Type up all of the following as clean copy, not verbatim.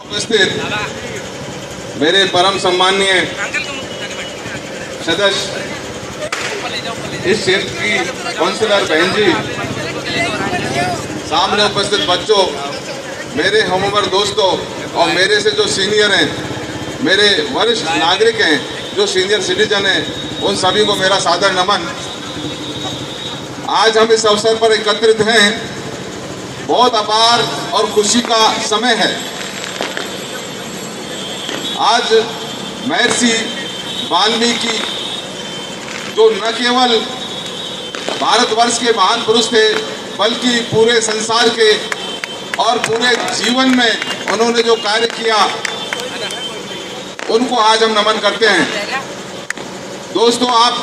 उपस्थित मेरे परम सम्माननीय सदस्य, इस क्षेत्र की काउंसिलर बहन जी, सामने उपस्थित बच्चों, मेरे हम उम्र दोस्तों और मेरे से जो सीनियर हैं, मेरे वरिष्ठ नागरिक हैं, जो सीनियर सिटीजन हैं, उन सभी को मेरा सादर नमन। आज हम इस अवसर पर एकत्रित हैं, बहुत अपार और खुशी का समय है। आज महर्षि वाल्मीकि जो न केवल भारतवर्ष के महान पुरुष थे, बल्कि पूरे संसार के और पूरे जीवन में उन्होंने जो कार्य किया, उनको आज हम नमन करते हैं। दोस्तों, आप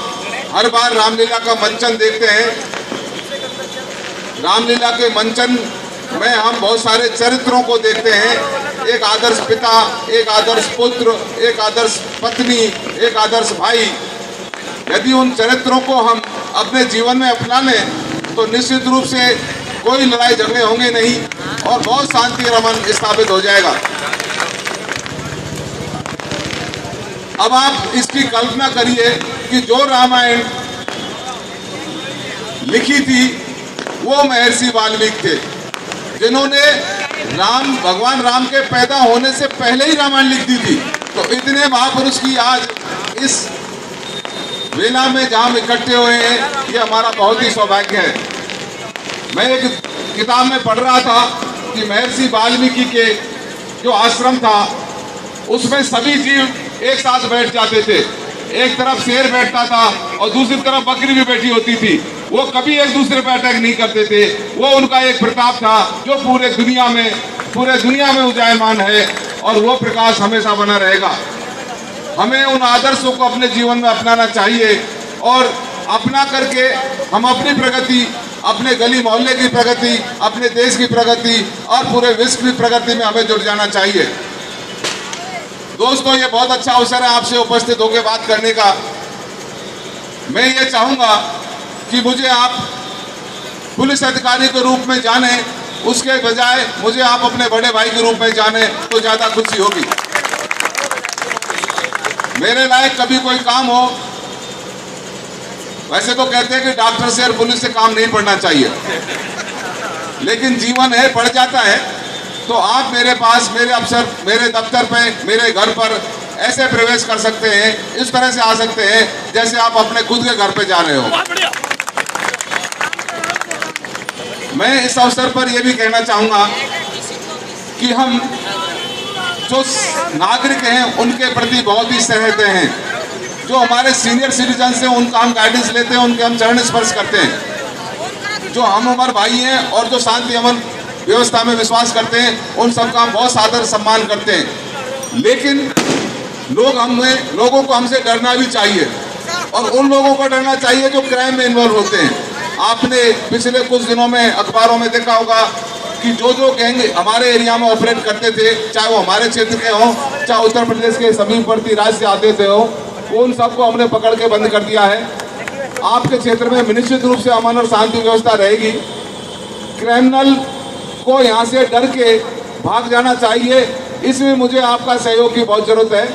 हर बार रामलीला का मंचन देखते हैं। रामलीला के मंचन में हम बहुत सारे चरित्रों को देखते हैं। एक आदर्श पिता, एक आदर्श पुत्र, एक आदर्श पत्नी, एक आदर्श भाई। यदि उन चरित्रों को हम अपने जीवन में अपना लें तो निश्चित रूप से कोई लड़ाई झगड़े होंगे नहीं और बहुत शांति रमन स्थापित हो जाएगा। अब आप इसकी कल्पना करिए कि जो रामायण लिखी थी वो महर्षि वाल्मीकि थे, जिन्होंने भगवान राम के पैदा होने से पहले ही रामायण लिख दी थी। तो इतने महापुरुष की आज इस वेला में जहां हम इकट्ठे हुए हैं, ये हमारा बहुत ही सौभाग्य है। मैं एक किताब में पढ़ रहा था कि महर्षि वाल्मीकि के जो आश्रम था, उसमें सभी जीव एक साथ बैठ जाते थे। एक तरफ शेर बैठता था और दूसरी तरफ बकरी भी बैठी होती थी। वो कभी एक दूसरे पर अटैक नहीं करते थे। वो उनका एक प्रताप था जो पूरे दुनिया में उजायमान है और वो प्रकाश हमेशा बना रहेगा। हमें उन आदर्शों को अपने जीवन में अपनाना चाहिए और अपना करके हम अपनी प्रगति, अपने गली मोहल्ले की प्रगति, अपने देश की प्रगति और पूरे विश्व की प्रगति में हमें जुट जाना चाहिए। दोस्तों, ये बहुत अच्छा अवसर है आपसे उपस्थित होकर बात करने का। मैं ये चाहूँगा कि मुझे आप पुलिस अधिकारी के रूप में जाने, उसके बजाय मुझे आप अपने बड़े भाई के रूप में जाने तो ज़्यादा खुशी होगी। मेरे लायक कभी कोई काम हो, वैसे तो कहते हैं कि डॉक्टर से और पुलिस से काम नहीं पढ़ना चाहिए, लेकिन जीवन है, पढ़ जाता है। तो आप मेरे पास, मेरे अफसर, मेरे दफ्तर पे, मेरे घर पर ऐसे प्रवेश कर सकते हैं, इस तरह से आ सकते हैं जैसे आप अपने खुद के घर पे जा रहे हो। मैं इस अवसर पर यह भी कहना चाहूँगा कि हम जो नागरिक हैं उनके प्रति बहुत ही सहृदय हैं। जो हमारे सीनियर सिटीजन हैं उनका हम गाइडेंस लेते हैं, उनके हम चरण स्पर्श करते हैं। जो हम उम्र भाई हैं और जो शांति अमन व्यवस्था में विश्वास करते हैं, उन सबका हम बहुत सादर सम्मान करते हैं। लेकिन लोगों को हमसे डरना भी चाहिए और उन लोगों को डरना चाहिए जो क्राइम में इन्वॉल्व होते हैं। आपने पिछले कुछ दिनों में अखबारों में देखा होगा कि जो गैंग हमारे एरिया में ऑपरेट करते थे, चाहे वो हमारे क्षेत्र के हों, चाहे उत्तर प्रदेश के समीपवर्ती राज्य से आते थे हो, उन सबको हमने पकड़ के बंद कर दिया है। आपके क्षेत्र में निश्चित रूप से अमन और शांति व्यवस्था रहेगी। क्रिमिनल को यहाँ से डर के भाग जाना चाहिए, इसमें मुझे आपका सहयोग की बहुत जरूरत है।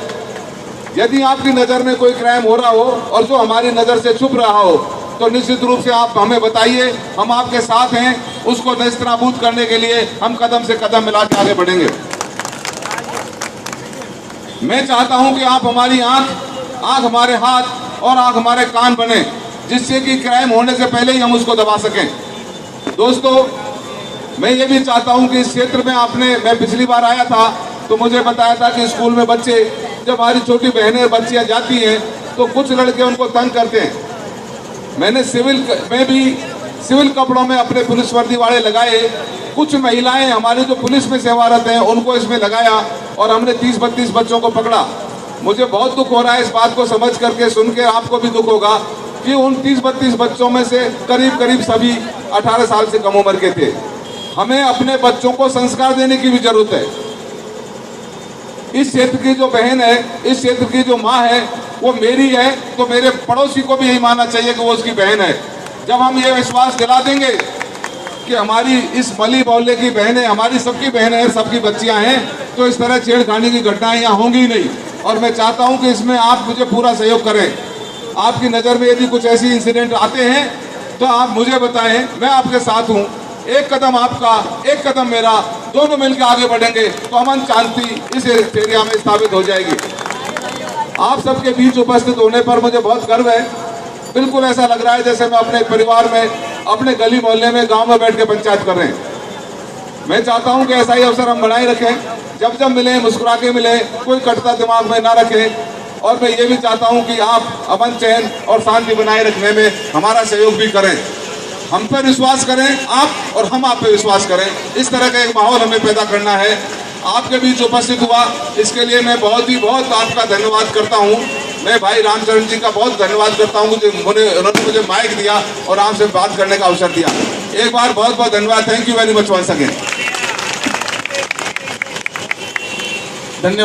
यदि आपकी नज़र में कोई क्राइम हो रहा हो और जो हमारी नज़र से छुप रहा हो, तो निश्चित रूप से आप हमें बताइए, हम आपके साथ हैं। उसको नेस्तनाबूद करने के लिए हम कदम से कदम मिला के आगे बढ़ेंगे। मैं चाहता हूं कि आप हमारी आंख हमारे हाथ और आंख हमारे कान बने, जिससे कि क्राइम होने से पहले ही हम उसको दबा सकें। दोस्तों, मैं ये भी चाहता हूं कि इस क्षेत्र में मैं पिछली बार आया था तो मुझे बताया था कि स्कूल में बच्चे, जब हमारी छोटी बहनें बच्चियां जाती हैं तो कुछ लड़के उनको तंग करते हैं। मैंने सिविल कपड़ों में अपने पुलिस वर्दी वाले लगाए, कुछ महिलाएं हमारे जो पुलिस में सेवारत हैं उनको इसमें लगाया और हमने 30-32 बच्चों को पकड़ा। मुझे बहुत दुख हो रहा है इस बात को समझ करके, सुन के आपको भी दुख होगा कि उन 30-32 बच्चों में से करीब सभी 18 साल से कम उम्र के थे। हमें अपने बच्चों को संस्कार देने की भी जरूरत है। इस क्षेत्र की जो बहन है, इस क्षेत्र की जो माँ है, वो मेरी है, तो मेरे पड़ोसी को भी यही मानना चाहिए कि वो उसकी बहन है। जब हम ये विश्वास दिला देंगे कि हमारी इस मली मोहल्ले की बहनें, हमारी सबकी बहनें हैं, सबकी बच्चियां हैं, तो इस तरह छेड़खानी की घटनाएं यहाँ होंगी नहीं। और मैं चाहता हूं कि इसमें आप मुझे पूरा सहयोग करें। आपकी नज़र में यदि कुछ ऐसी इंसिडेंट आते हैं तो आप मुझे बताएं, मैं आपके साथ हूं। एक कदम आपका, एक कदम मेरा, दोनों मिलकर आगे बढ़ेंगे तो अमन शांति इस एरिया में स्थापित हो जाएगी। आप सबके बीच उपस्थित होने पर मुझे बहुत गर्व है। बिल्कुल ऐसा लग रहा है जैसे मैं अपने परिवार में, अपने गली मोहल्ले में, गांव में बैठ के पंचायत कर रहे हैं। मैं चाहता हूं कि ऐसा ही अवसर हम बनाए रखें, जब जब मिले मुस्कुरा के मिले, कोई कटता दिमाग में ना रखें। और मैं ये भी चाहता हूं कि आप अमन चैन और शांति बनाए रखने में हमारा सहयोग भी करें। हम पर विश्वास करें आप, और हम आप पे विश्वास करें। इस तरह का एक माहौल हमें पैदा करना है। आपके बीच उपस्थित हुआ, इसके लिए मैं बहुत आपका धन्यवाद करता हूं। मैं भाई रामचरण जी का बहुत धन्यवाद करता हूं कि उन्होंने मुझे माइक दिया और आपसे बात करने का अवसर दिया। एक बार बहुत धन्यवाद। Thank you very much once again. धन्यवाद।